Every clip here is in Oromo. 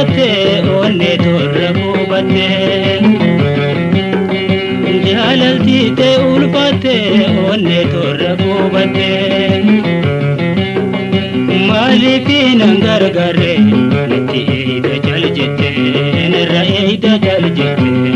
ulfatte onne torrabu batte jalalti te ulfatte onne torrabu batte malifin gargare nati ida jal jette nara ida jal jette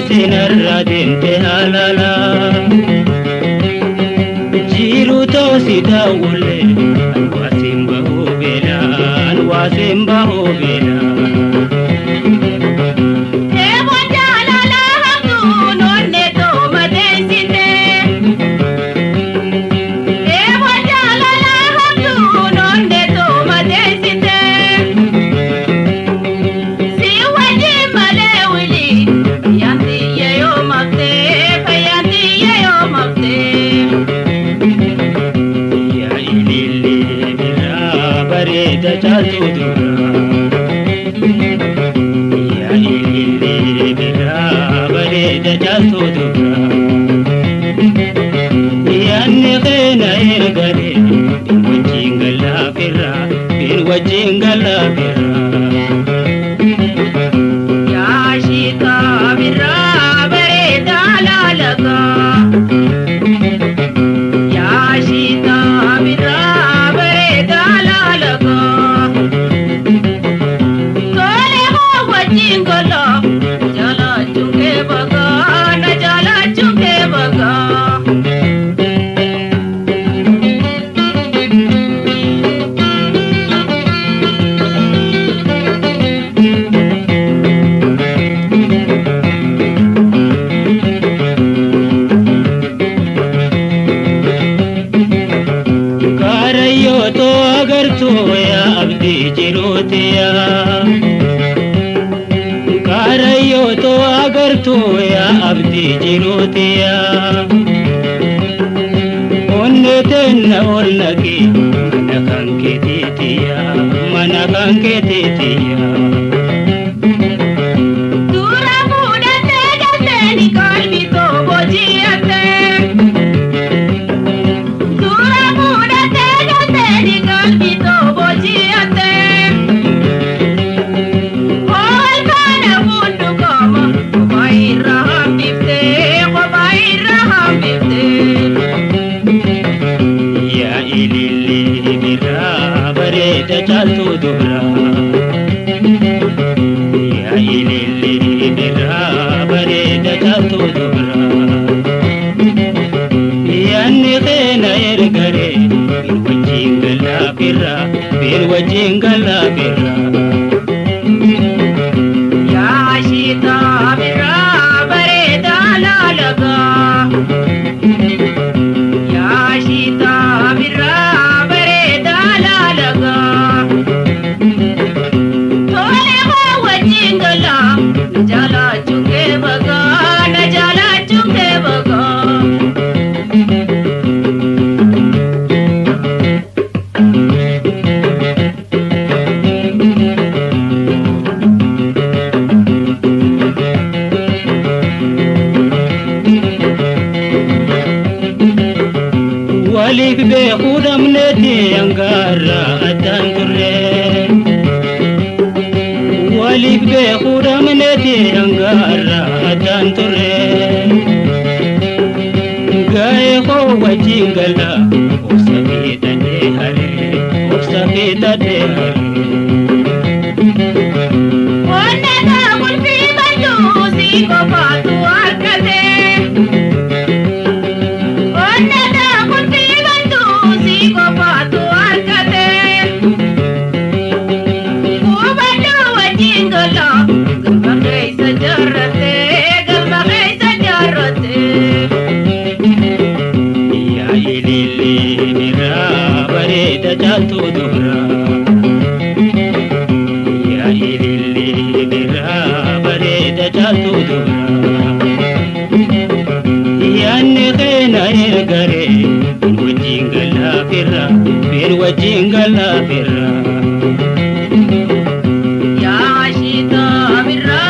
sinarra dente halala jiru to sida ulle wasimba hobela neti angara adan turre walif be khudam neti angara adan turre gaye ho wajingala osabita de hare osabita de hare Jatuh dura, ya ilili bira bareda jatuh dura. Ya nekhena ergare, wajingala bira, bir wajingala bira. Ya ashita bira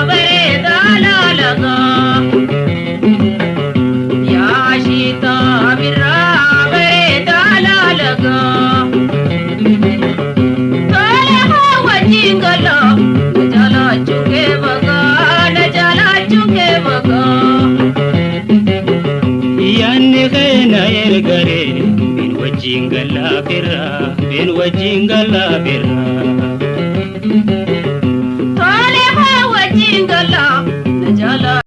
bareda lalaga, ya ashita bira bareda lalaga. Gare bin wajingala bira bin wajingala bira tole ha wajingala najala